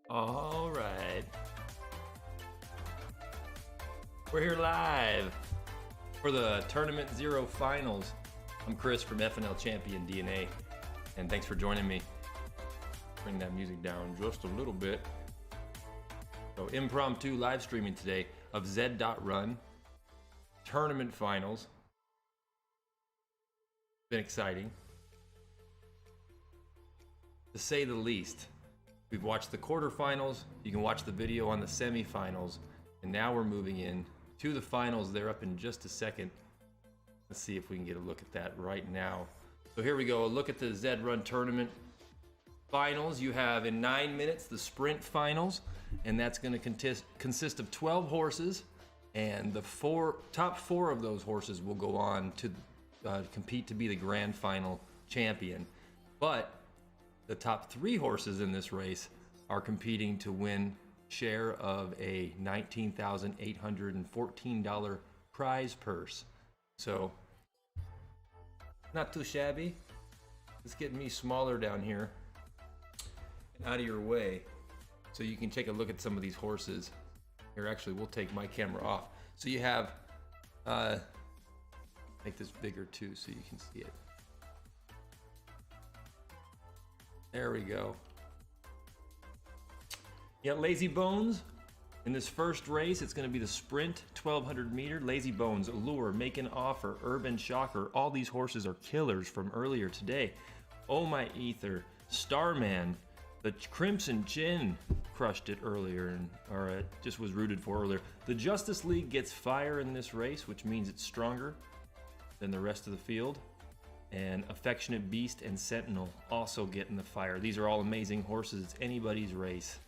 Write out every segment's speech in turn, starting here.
All right. We're here live for the Tournament Zero Finals. I'm Chris from FNL Champion DNA, and thanks for joining me. Bring that music down just a little bit. So impromptu live streaming today of Z.Run Tournament Finals. Been exciting, to say the least. We've watched the quarterfinals. You can watch the video on the semifinals, and now we're moving in to the finals. They're up in just a second. Let's see if we can get a look at that right now. So here we go. A look at the Z.Run tournament finals. You have in 9 minutes the sprint finals, and that's going to consist of 12 horses, and the top four of those horses will go on to compete to be the grand final champion. But the top three horses in this race are competing to win share of a $19,814 prize purse. So, not too shabby. Let's get me smaller down here and out of your way so you can take a look at some of these horses. Here, actually, we'll take my camera off. So you have, make this bigger too so you can see it. There we go. You got Lazy Bones in this first race. It's going to be the sprint 1200 meter. Lazy Bones, Allure, Make an Offer, Urban Shocker. All these horses are killers from earlier today. Oh My Ether, Starman, the Crimson Chin crushed it earlier, or just was rooted for earlier. The Justice League gets fire in this race, which means it's stronger than the rest of the field. And Affectionate Beast and Sentinel also get in the fire. These are all amazing horses. It's anybody's race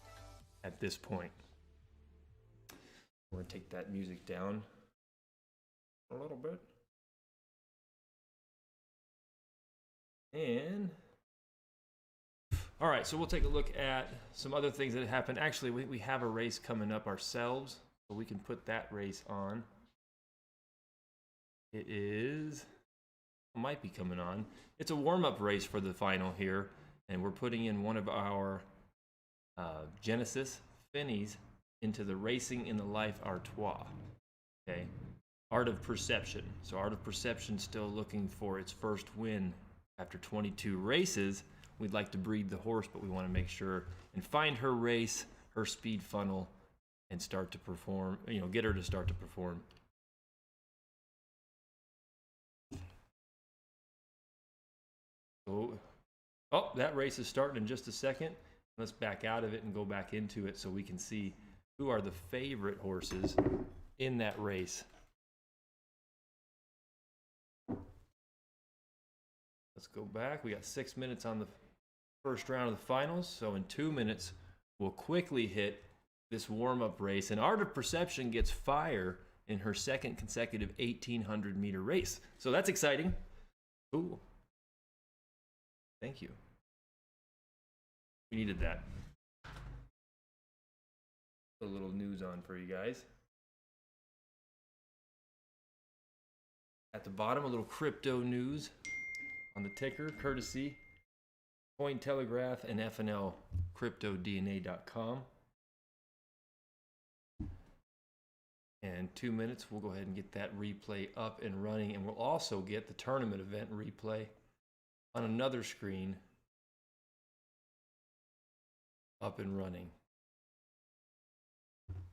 at this point. We're gonna take that music down a little bit. And all right, so we'll take a look at some other things that happened. Actually, we have a race coming up ourselves, so we can put that race on. It is, might be coming on. It's a warm-up race for the final here, and we're putting in one of our Genesis Finnies into the Racing in the Life Artois. Okay, Art of Perception. So Art of Perception still looking for its first win after 22 races. We'd like to breed the horse, but we want to make sure and find her race, her speed funnel, and start to perform. You know, get her to start to perform. Oh, that race is starting in just a second. Let's back out of it and go back into it so we can see who are the favorite horses in that race. Let's go back. We got 6 minutes on the first round of the finals. So in 2 minutes, we'll quickly hit this warm-up race. And Art of Perception gets fire in her second consecutive 1,800 meter race. So that's exciting. Cool. Thank you. We needed that. Put a little news on for you guys. At the bottom, a little crypto news on the ticker, courtesy Cointelegraph and FNL CryptoDNA.com. And 2 minutes, we'll go ahead and get that replay up and running, and we'll also get the tournament event replay on another screen up and running.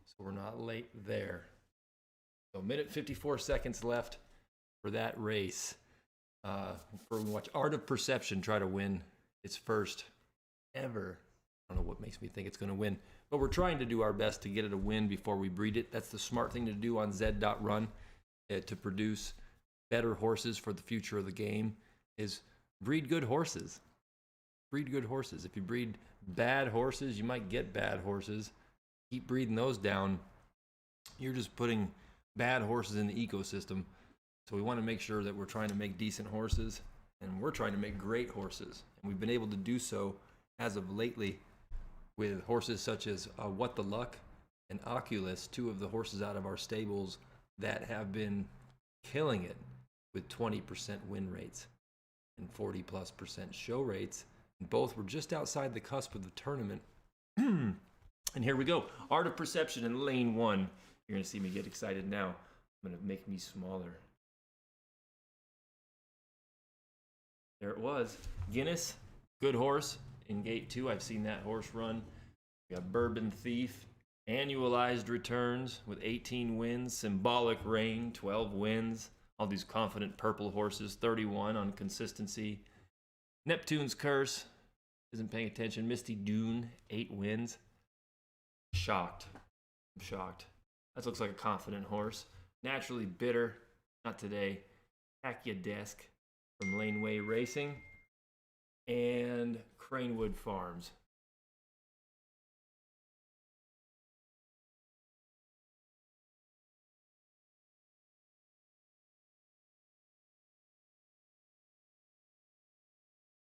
So we're not late there. So 1:54 seconds left for that race. We watch Art of Perception try to win its first ever. I don't know what makes me think it's going to win, but we're trying to do our best to get it a win before we breed it. That's the smart thing to do on Z.Run, to produce better horses for the future of the game, is breed good horses. Breed good horses. If you breed bad horses, you might get bad horses. Keep breeding those down. You're just putting bad horses in the ecosystem. So we want to make sure that we're trying to make decent horses, and we're trying to make great horses. And we've been able to do so as of lately with horses such as What the Luck and Oculus, two of the horses out of our stables that have been killing it with 20% win rates and 40+% show rates. And both were just outside the cusp of the tournament And here we go. Art of Perception in lane 1. You're going to see me get excited now. I'm going to make me smaller. There it was. Guinness, good horse in gate 2. I've seen that horse run. We got Bourbon Thief, Annualized returns with 18 wins. Symbolic Reign, 12 wins. All these confident purple horses, 31 on consistency. Neptune's Curse, isn't paying attention. Misty DOON, 8 wins. Shocked. I'm shocked. That looks like a confident horse. Naturally Bitter, not today. Hakia Desk from Laneway Racing. And Cranewood Farms.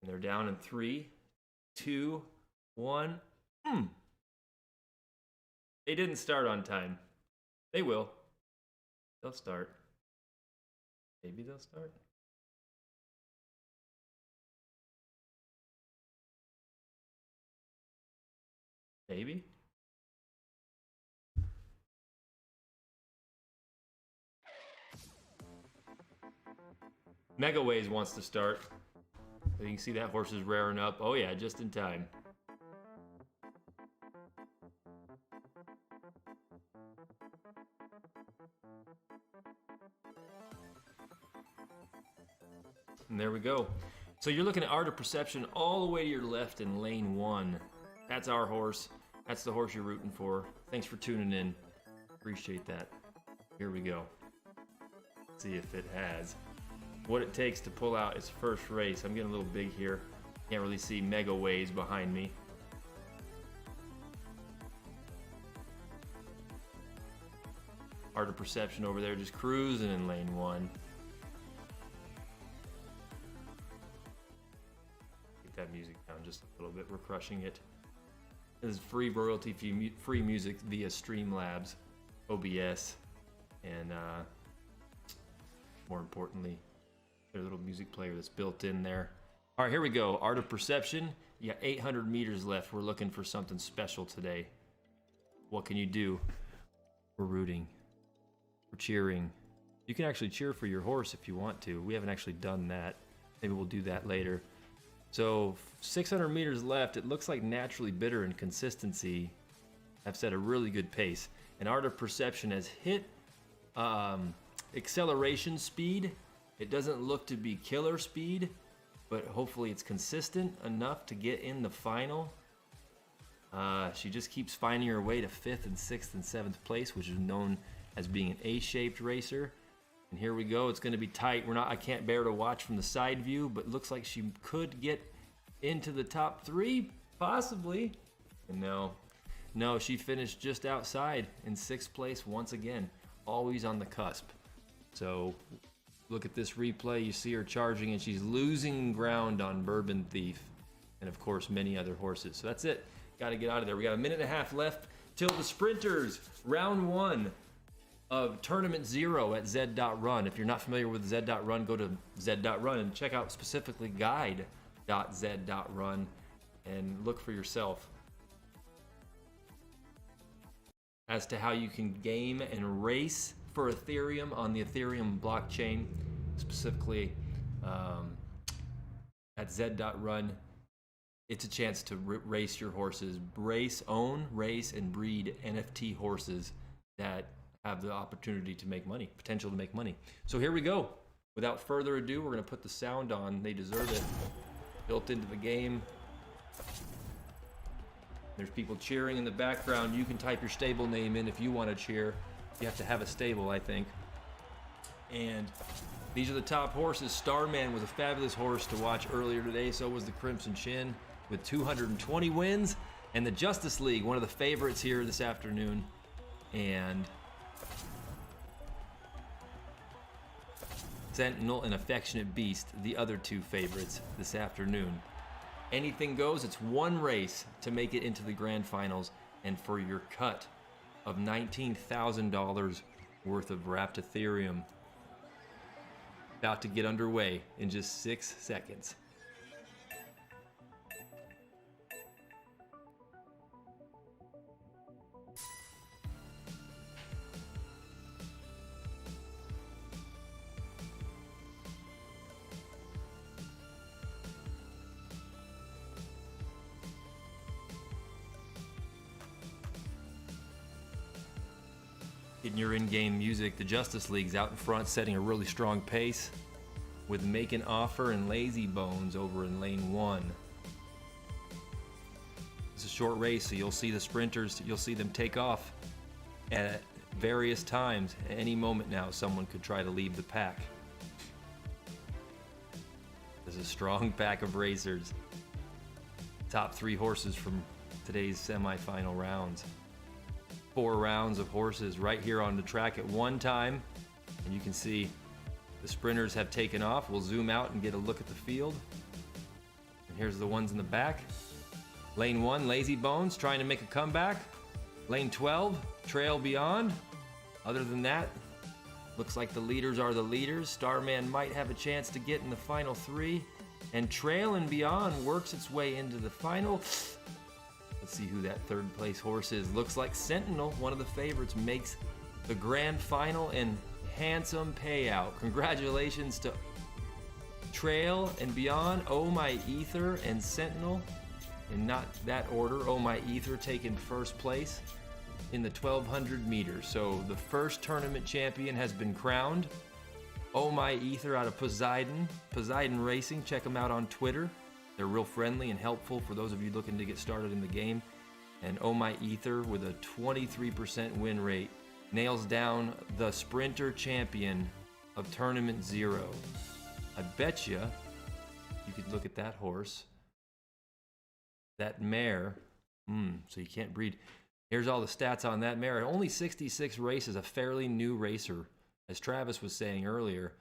And they're down in 3, 2, 1. They didn't start on time. They will. They'll start. Maybe they'll start. Maybe. Megaways wants to start. You can see that horse is raring up. Oh yeah, just in time. And there we go. So you're looking at Art of Perception all the way to your left in lane 1. That's our horse. That's the horse you're rooting for. Thanks for tuning in. Appreciate that. Here we go. Let's see if it has what it takes to pull out its first race. I'm getting a little big here. Can't really see mega ways behind me. Art of Perception over there just cruising in lane 1. Get that music down just a little bit. We're crushing it. This is free royalty-free music via Streamlabs, OBS, and more importantly, their little music player that's built in there. All right, here we go. Art of Perception. You got 800 meters left. We're looking for something special today. What can you do? We're rooting. We're cheering. You can actually cheer for your horse if you want to. We haven't actually done that. Maybe we'll do that later. So 600 meters left. It looks like Naturally Bitter and Consistency have set a really good pace. And Art of Perception has hit acceleration speed. It doesn't look to be killer speed, but hopefully it's consistent enough to get in the final. She just keeps finding her way to 5th and 6th and 7th place, which is known as being an A-shaped racer. And here we go. It's going to be tight. I can't bear to watch from the side view, but it looks like she could get into the top 3, possibly. And no, she finished just outside in 6th place once again, always on the cusp. So look at this replay. You see her charging, and she's losing ground on Bourbon Thief, and of course many other horses. So that's it. Got to get out of there. We got a minute and a half left till the sprinters. Round 1 of Tournament 0 at Z.Run. If you're not familiar with Z.Run, go to Z.Run and check out specifically guide.z.run and look for yourself as to how you can game and race for Ethereum on the Ethereum blockchain, specifically at Z.Run. It's a chance to race your horses, own, race, and breed NFT horses that have the opportunity to make money, potential to make money. So here we go. Without further ado, we're gonna put the sound on. They deserve it. Built into the game. There's people cheering in the background. You can type your stable name in if you want to cheer. You have to have a stable, I think. And these are the top horses. Starman was a fabulous horse to watch earlier today. So was the Crimson Chin with 220 wins. And the Justice League, one of the favorites here this afternoon. And Sentinel and Affectionate Beast, the other 2 favorites this afternoon. Anything goes. It's one race to make it into the grand finals and for your cut of $19,000 worth of wrapped Ethereum. About to get underway in just 6 seconds. Getting your in-game music, the Justice League's out in front, setting a really strong pace with Make an Offer and Lazy Bones over in lane 1. It's a short race, so you'll see the sprinters, you'll see them take off at various times. At any moment now, someone could try to leave the pack. There's a strong pack of racers. Top 3 horses from today's semifinal rounds. 4 rounds of horses right here on the track at one time, and you can see the sprinters have taken off. We'll zoom out and get a look at the field. And here's the ones in the back. Lane 1, Lazy Bones trying to make a comeback. Lane 12, Trail Beyond. Other than that, looks like the leaders are the leaders. Starman might have a chance to get in the final 3. And Trail and Beyond works its way into the final. Let's see who that 3rd place horse is. Looks like Sentinel, one of the favorites, makes the grand final and handsome payout. Congratulations to Trail and Beyond, Oh My Ether, and Sentinel. In not that order, Oh My Ether taking 1st place in the 1200 meters. So the first tournament champion has been crowned. Oh My Ether out of Poseidon Racing. Check them out on Twitter. They're real friendly and helpful for those of you looking to get started in the game. And Oh My Ether with a 23% win rate nails down the sprinter champion of Tournament 0. I bet you could look at that horse. That mare, so you can't breed. Here's all the stats on that mare. Only 66 races, a fairly new racer. As Travis was saying earlier,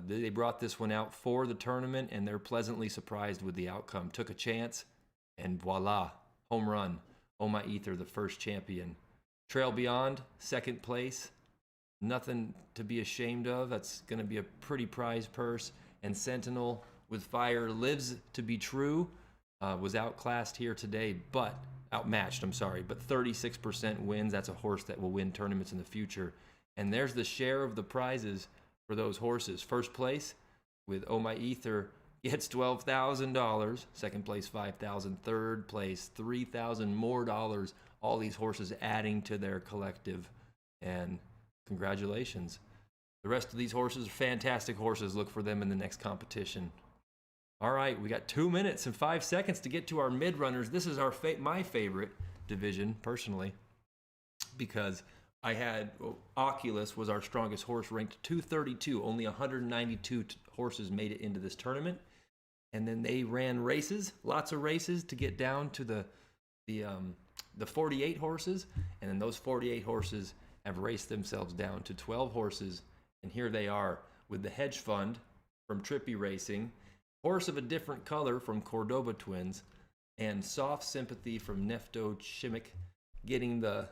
they brought this one out for the tournament, and they're pleasantly surprised with the outcome. Took a chance, and voila, home run. Oh My Ether, the first champion. Trail Beyond, 2nd place. Nothing to be ashamed of. That's going to be a pretty prize purse. And Sentinel with Fire lives to be true. Was outclassed here today, but outmatched, I'm sorry, but 36% wins. That's a horse that will win tournaments in the future. And there's the share of the prizes for those horses. 1st place with Oh My Ether gets $12,000. 2nd place, $5,000. 3rd place, $3,000 more dollars. All these horses adding to their collective. And congratulations. The rest of these horses are fantastic horses. Look for them in the next competition. All right, we got 2 minutes and 5 seconds to get to our mid-runners. This is my favorite division, personally, because I had Oculus was our strongest horse, ranked 232. Only 192 horses made it into this tournament. And then they ran races, lots of races, to get down to the 48 horses. And then those 48 horses have raced themselves down to 12 horses. And here they are with the hedge fund from Trippy Racing, Horse of a Different Color from Cordoba Twins, and Soft Sympathy from NEPTUNE'S getting the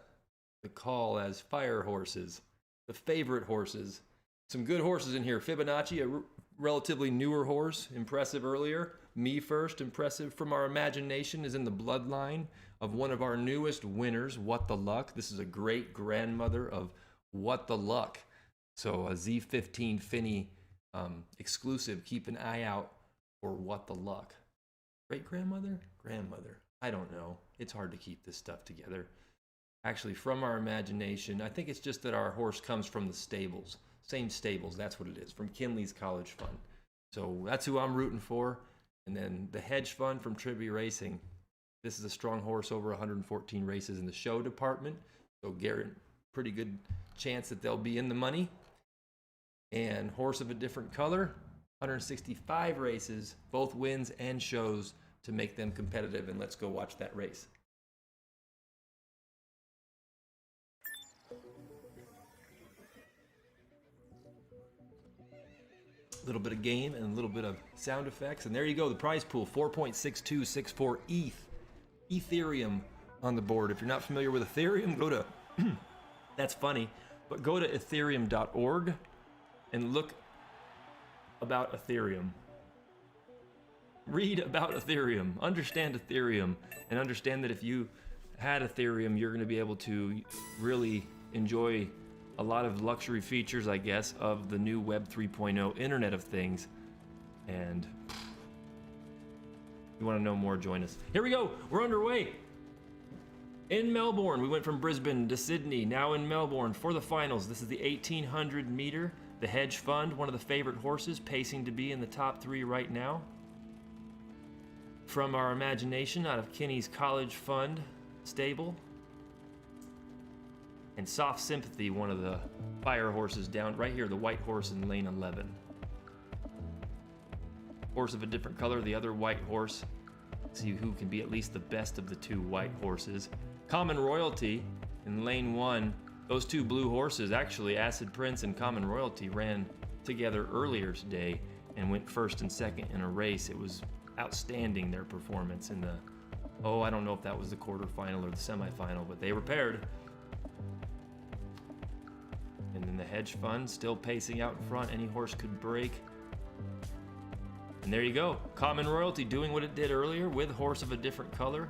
call as fire horses, the favorite horses. Some good horses in here. Fibonacci, a relatively newer horse, impressive earlier. Me First, impressive from our imagination, is in the bloodline of one of our newest winners, What the Luck. This is a great grandmother of What the Luck. So a Z15 Finney exclusive. Keep an eye out for What the Luck. Great grandmother? Grandmother. I don't know. It's hard to keep this stuff together. Actually, from our imagination, I think it's just that our horse comes from the stables. Same stables, that's what it is, from Kinley's College Fund. So that's who I'm rooting for. And then the hedge fund from Trippy Racing. This is a strong horse, over 114 races in the show department. So Garrett, pretty good chance that they'll be in the money. And Horse of a Different Color, 165 races, both wins and shows to make them competitive. And let's go watch that race. A little bit of game and a little bit of sound effects. And there you go, the prize pool, 4.6264 Ethereum on the board. If you're not familiar with Ethereum, go to, that's funny, but go to ethereum.org and look about Ethereum. Read about Ethereum, understand Ethereum, and understand that if you had Ethereum, you're going to be able to really enjoy a lot of luxury features, I guess, of the new Web 3.0 Internet of Things. And if you want to know more, join us. Here we go. We're underway. In Melbourne, we went from Brisbane to Sydney, now in Melbourne for the finals. This is the 1800 meter, the Hedge Fund, one of the favorite horses, pacing to be in the top 3 right now. From our imagination, out of Kinney's College Fund stable. And Soft Sympathy, one of the fire horses down right here, the white horse in lane 11. Horse of a different color, the other white horse. See who can be at least the best of the 2 white horses. Common Royalty in lane 1. Those 2 blue horses, actually Acid Prince and Common Royalty, ran together earlier today and went first and second in a race. It was outstanding, their performance in the, I don't know if that was the quarterfinal or the semifinal, but they were paired. And then the Hedge Fund still pacing out in front. Any horse could break. And there you go. Common Royalty doing what it did earlier with horse of a different color.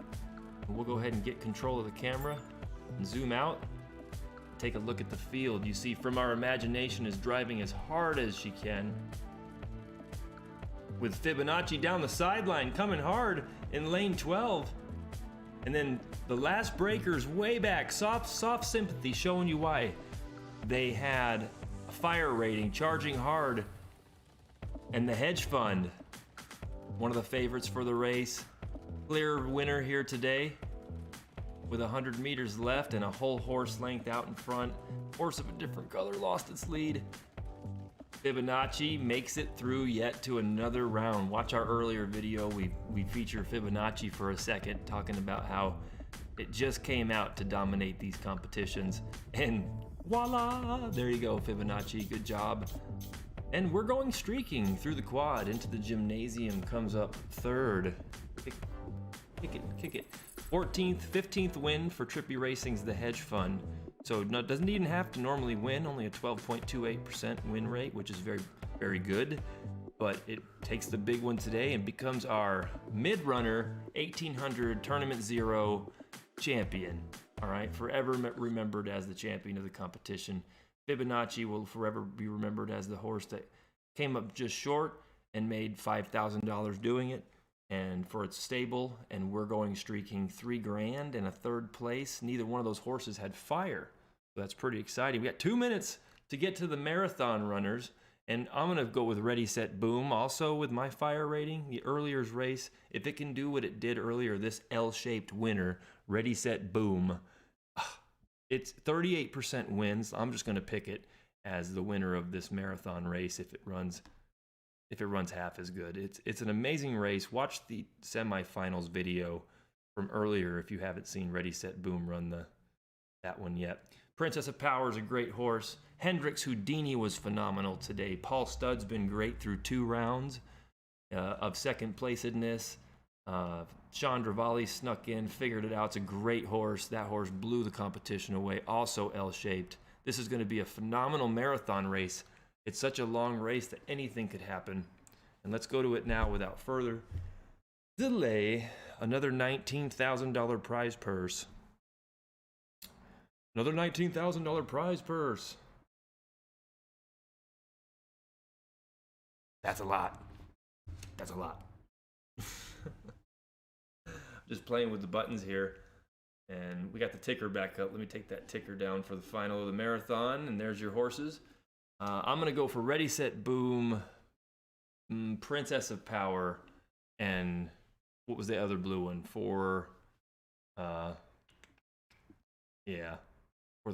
And we'll go ahead and get control of the camera and zoom out. Take a look at the field. You see From Our Imagination is driving as hard as she can. With Fibonacci down the sideline, coming hard in lane 12. And then the last breakers way back. Soft Sympathy showing you why. They had a fire rating, charging hard. And the Hedge Fund, one of the favorites for the race. Clear winner here today with 100 meters left and a whole horse length out in front. Horse of a different color lost its lead. Fibonacci makes it through yet to another round. Watch our earlier video. We feature Fibonacci for a second, talking about how it just came out to dominate these competitions. And voila, there you go, Fibonacci, good job. And we're going streaking through the quad into the gymnasium, comes up 3rd. Kick it. 14th, 15th win for Trippy Racing's The Hedge Fund. So doesn't even have to normally win, only a 12.28% win rate, which is very, very good. But it takes the big one today and becomes our mid-runner 1800 Tournament 0 champion. All right, forever remembered as the champion of the competition. Fibonacci will forever be remembered as the horse that came up just short and made $5,000 doing it. And for its stable, and we're going streaking $3 grand and a 3rd place. Neither one of those horses had fire. So that's pretty exciting. We got 2 minutes to get to the marathon runners. And I'm going to go with Ready, Set, Boom. Also with my fire rating, the earlier's race, if it can do what it did earlier, this L-shaped winner, Ready, Set, Boom. It's 38% wins. I'm just going to pick it as the winner of this marathon race if it runs half as good. It's an amazing race. Watch the semifinals video from earlier if you haven't seen Ready, Set, Boom run that one yet. Princess of Power is a great horse. HENDRIX Houdini was phenomenal today. Paul Studd's been great through 2 rounds of second placedness. Chandra Valli snuck in, figured it out. It's a great horse. That horse blew the competition away, also L-shaped. This is going to be a phenomenal marathon race. It's such a long race that anything could happen. And let's go to it now without further delay. Another $19,000 prize purse. Another $19,000 prize purse. That's a lot. That's a lot. Just playing with the buttons here. And we got the ticker back up. Let me take that ticker down for the final of the marathon. And there's your horses. I'm going to go for Ready, Set, Boom, Princess of Power, and what was the other blue one? For the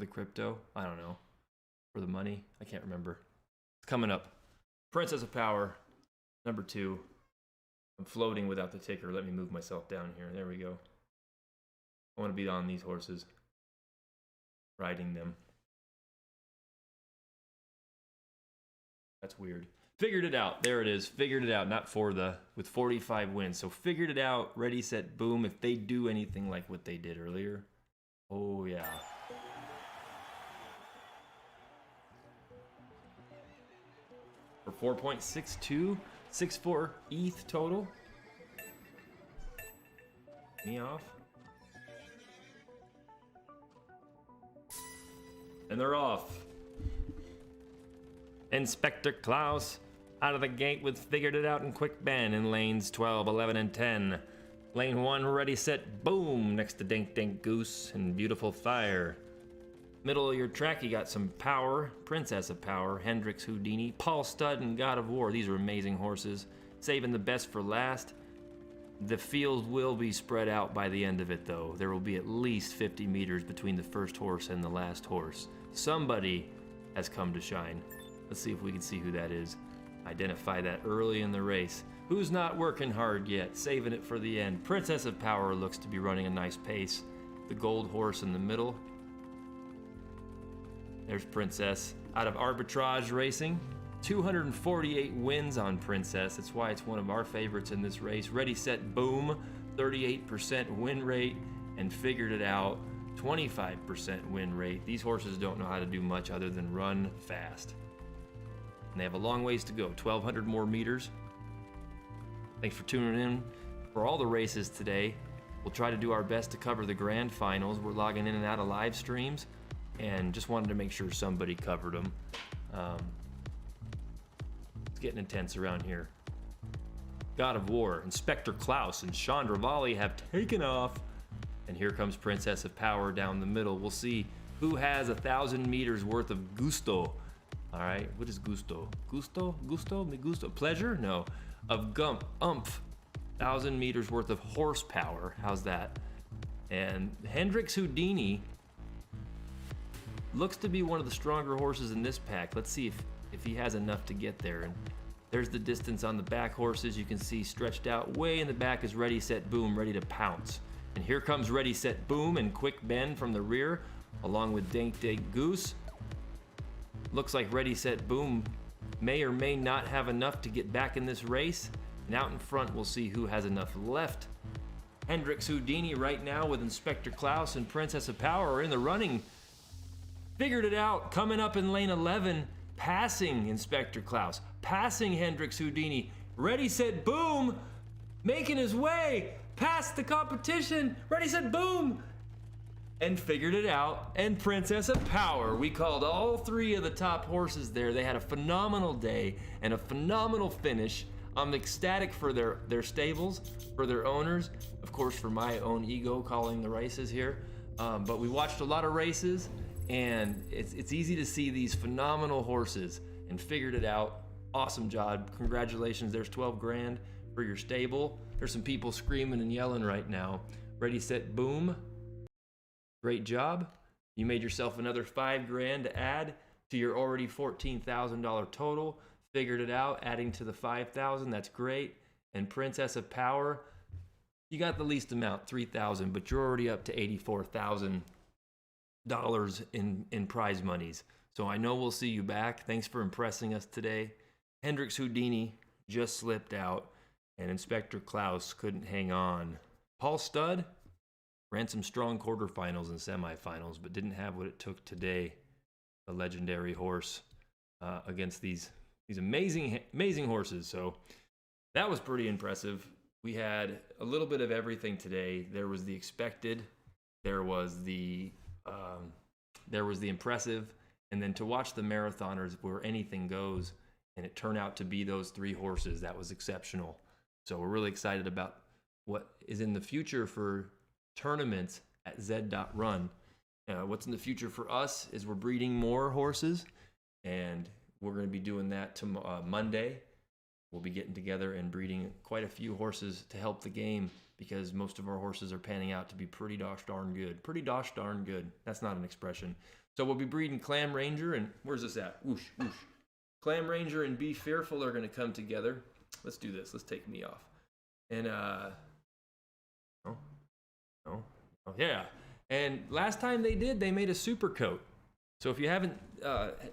crypto? I don't know. For the money? I can't remember. It's coming up. Princess of Power, number 2. I'm floating without the ticker. Let me move myself down here. There we go. I want to be on these horses, riding them. That's weird. Figured it out. There it is. Figured it out. Not for the, with 45 wins. So figured it out. Ready, Set, Boom. If they do anything like what they did earlier. Oh, yeah. For 4.62, 64 ETH total. Me off. And they're off. Inspector Klaus out of the gate with Figured It Out and Quick Ben in lanes 12, 11, and 10. Lane 1, ready, set, boom, next to Dank Goose and Beautiful Fire. Middle of your track, you got some Power, Princess of Power, Hendrix, Houdini, Paul Stud, and God of War. These are amazing horses. Saving the best for last. The field will be spread out by the end of it, though. There will be at least 50 meters between the first horse and the last horse. Somebody has come to shine. Let's see if we can see who that is. Identify that early in the race. Who's not working hard yet, saving it for the end? Princess of Power looks to be running a nice pace. The gold horse in the middle. There's Princess. Out of Arbitrage Racing. 248 wins on Princess. That's why it's one of our favorites in this race. Ready, set, boom. 38% win rate, and Figured It Out. 25% win rate. These horses don't know how to do much other than run fast. And they have a long ways to go. 1,200 more meters. Thanks for tuning in for all the races today. We'll try to do our best to cover the grand finals. We're logging in and out of live streams, and just wanted to make sure somebody covered them. It's getting intense around here. God of War, Inspector Klaus, and Chandra Valley have taken off. And here comes Princess of Power down the middle. We'll see who has 1,000 meters worth of gusto. All right, what is gusto? Gusto? Gusto? Me gusto? Pleasure? No. Of umph. 1,000 meters worth of horsepower. How's that? And Hendrix Houdini looks to be one of the stronger horses in this pack. Let's see if he has enough to get there. And there's the distance on the back horses. You can see stretched out way in the back is Ready, Set, Boom, ready to pounce. And here comes Ready, Set, Boom and Quick Bend from the rear, along with Dank Goose. Looks like Ready, Set, Boom may or may not have enough to get back in this race. And out in front, we'll see who has enough left. Hendrix Houdini right now with Inspector Klaus and Princess of Power are in the running. Figured It Out, coming up in lane 11, passing Inspector Klaus, passing Hendrix Houdini. Ready, Set, Boom, making his way past the competition. Ready, Set, Boom, and Figured It Out and Princess of Power. We called all three of the top horses there. They had a phenomenal day and a phenomenal finish. I'm ecstatic for their stables, for their owners, of course for my own ego calling the races here. But we watched a lot of races, and it's easy to see these phenomenal horses and Figured It Out. Awesome job. Congratulations. There's 12 grand for your stable. There's some people screaming and yelling right now. Ready, Set, Boom. Great job. You made yourself another 5 grand to add to your already $14,000 total. Figured It Out, adding to the 5,000. That's great. And Princess of Power, you got the least amount, 3,000, but you're already up to $84,000 in prize monies. So I know we'll see you back. Thanks for impressing us today. Hendrix Houdini just slipped out, and Inspector Klaus couldn't hang on. Paul Stud ran some strong quarterfinals and semifinals, but didn't have what it took today. A legendary horse against these amazing horses. So that was pretty impressive. We had a little bit of everything today. There was the expected, there was the impressive, and then to watch the marathoners where anything goes, and it turned out to be those 3 horses. That was exceptional. So we're really excited about what is in the future for tournaments at Z.Run. What's in the future for us is we're breeding more horses, and we're going to be doing that Monday. We'll be getting together and breeding quite a few horses to help the game, because most of our horses are panning out to be pretty gosh darn good. Pretty gosh darn good. That's not an expression. So we'll be breeding Clam Ranger, and where's this at? Whoosh, whoosh. Clam Ranger and Be Fearful are going to come together. Let's do this. Let's take me off. And, yeah. And last time they did, they made a super coat. So if you haven't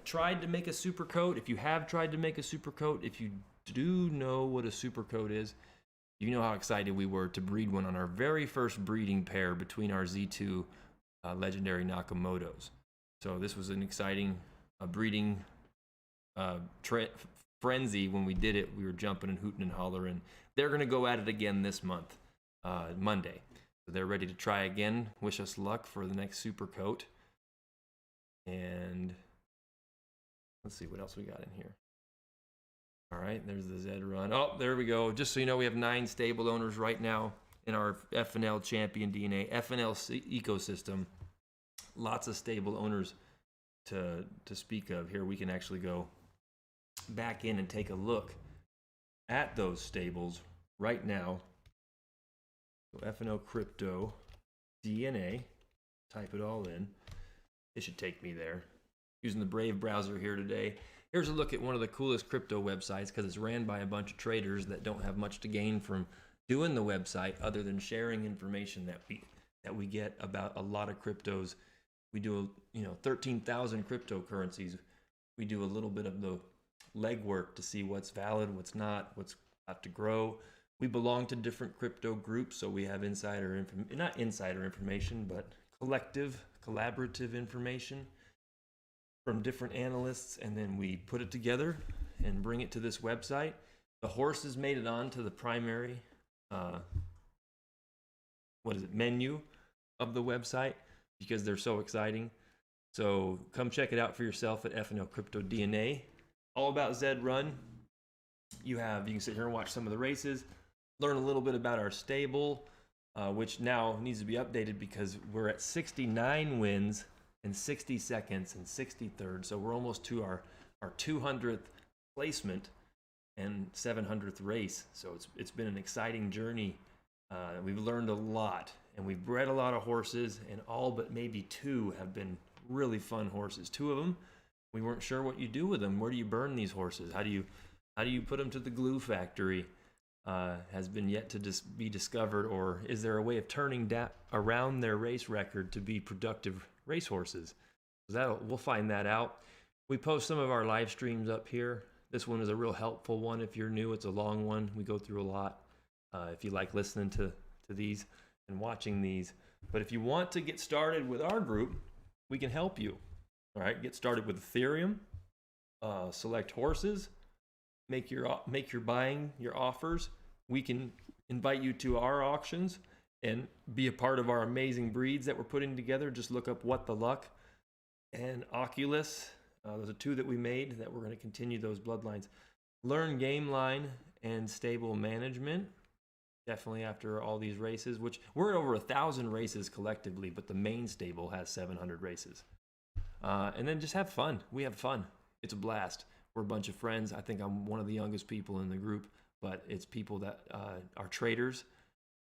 tried to make a super coat, if you have tried to make a super coat, if you do know what a super coat is, you know how excited we were to breed one on our very first breeding pair between our Z2 legendary Nakamotos. So this was an exciting breeding frenzy. When we did it, we were jumping and hooting and hollering. They're going to go at it again this month, Monday. So they're ready to try again. Wish us luck for the next super coat. And let's see what else we got in here. All right, there's the Z Run. Oh, there we go. Just so you know, we have 9 stable owners right now in our FNL Champion DNA, FNL ecosystem. Lots of stable owners to speak of. Here we can actually go back in and take a look at those stables right now. So FNL Crypto DNA, type it all in. It should take me there. Using the Brave browser here today. Here's a look at one of the coolest crypto websites because it's ran by a bunch of traders that don't have much to gain from doing the website other than sharing information that we get about a lot of cryptos. We do 13,000 cryptocurrencies. We do a little bit of the legwork to see what's valid, what's not, what's got to grow. We belong to different crypto groups, so we have not insider information, but collaborative information from different analysts, and then we put it together and bring it to this website. The horses made it onto the primary menu of the website because they're so exciting. So come check it out for yourself at FNL Crypto DNA. All about Zed Run. You can sit here and watch some of the races, learn a little bit about our stable, which now needs to be updated because we're at 69 wins and 60 seconds and 63rd. So we're almost to our 200th placement and 700th race. So it's been an exciting journey. We've learned a lot, and we've bred a lot of horses, and all but maybe 2 have been really fun horses. 2 of them, we weren't sure what you do with them. Where do you burn these horses? How do you put them to the glue factory? Has been yet to be discovered, or is there a way of turning around their race record to be productive racehorses? We'll find that out. We post some of our live streams up here. This one is a real helpful one if you're new. It's a long one. We go through a lot. If you like listening to these and watching these. But if you want to get started with our group, we can help you. All right, get started with Ethereum, select horses, make your buying, your offers. We can invite you to our auctions and be a part of our amazing breeds that we're putting together. Just look up What the Luck and Oculus. Those are 2 that we made that we're going to continue those bloodlines. Learn game line and stable management. Definitely after all these races, which we're at over 1,000 races collectively, but the main stable has 700 races. And then just have fun. We have fun. It's a blast. We're a bunch of friends. I think I'm one of the youngest people in the group, but it's people that are traders,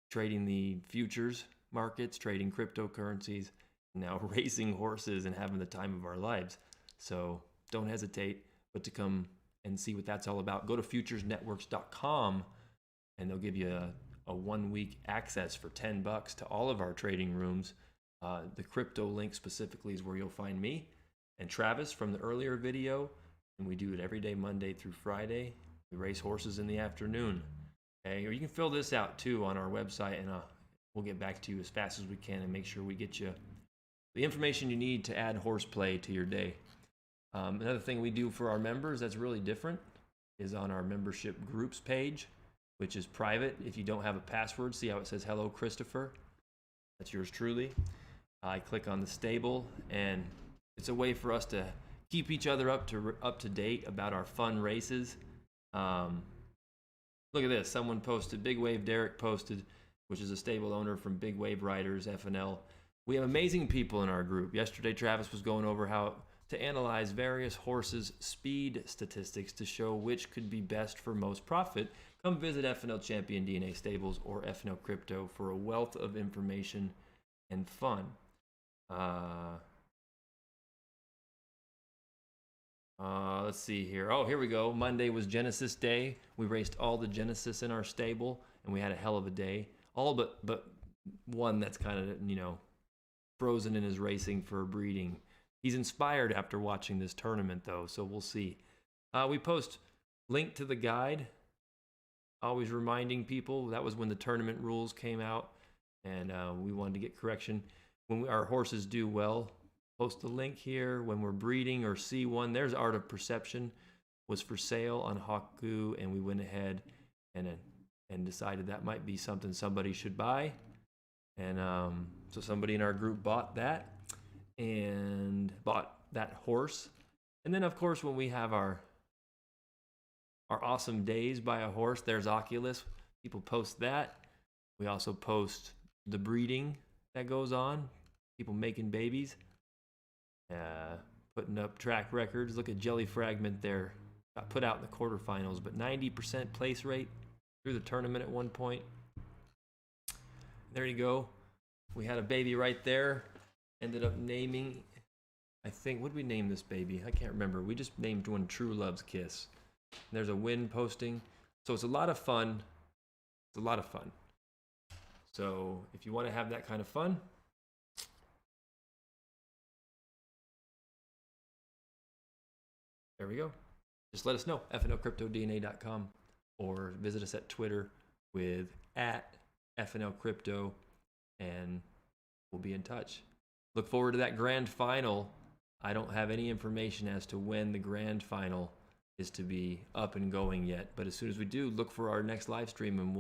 trading the futures markets, trading cryptocurrencies, now racing horses and having the time of our lives. So don't hesitate, but to come and see what that's all about. Go to futuresnetworks.com and they'll give you a 1-week access for $10 to all of our trading rooms. The crypto link specifically is where you'll find me and Travis from the earlier video. And we do it every day, Monday through Friday. We race horses in the afternoon. Okay? Or you can fill this out too on our website, and we'll get back to you as fast as we can and make sure we get you the information you need to add horseplay to your day. Another thing we do for our members that's really different is on our membership groups page, which is private. If you don't have a password, see how it says "Hello, Christopher"? That's yours truly. I click on the stable, and it's a way for us to keep each other up to date about our fun races. Look at this. Someone posted, Big Wave Derek posted, which is a stable owner from Big Wave Riders, FNL. We have amazing people in our group. Yesterday, Travis was going over how to analyze various horses' speed statistics to show which could be best for most profit. Come visit FNL Champion DNA Stables or FNL Crypto for a wealth of information and fun. Let's see here. Oh, here we go. Monday was Genesis Day. We raced all the Genesis in our stable, and we had a hell of a day. All but one that's kind of, frozen in his racing for breeding. He's inspired after watching this tournament, though, so we'll see. We post link to the guide, always reminding people. That was when the tournament rules came out, and we wanted to get correction. When our horses do well, post the link here. When we're breeding or see one, there's Art of Perception, was for sale on Haku, and we went ahead and decided that might be something somebody should buy. And so somebody in our group bought that and bought that horse. And then, of course, when we have our awesome days by a horse, there's Oculus. People post that. We also post the breeding that goes on, people making babies, putting up track records. Look at Jelly Fragment there. Got put out in the quarterfinals, but 90% place rate through the tournament at one point. There you go. We had a baby right there. Ended up naming, I think, what did we name this baby? I can't remember. We just named one True Love's Kiss. And there's a win posting. So it's a lot of fun. It's a lot of fun. So if you want to have that kind of fun, there we go. Just let us know, fnlcryptodna.com, or visit us at Twitter with @FNLCrypto, and we'll be in touch. Look forward to that grand final. I don't have any information as to when the grand final is to be up and going yet, but as soon as we do, look for our next live stream and we'll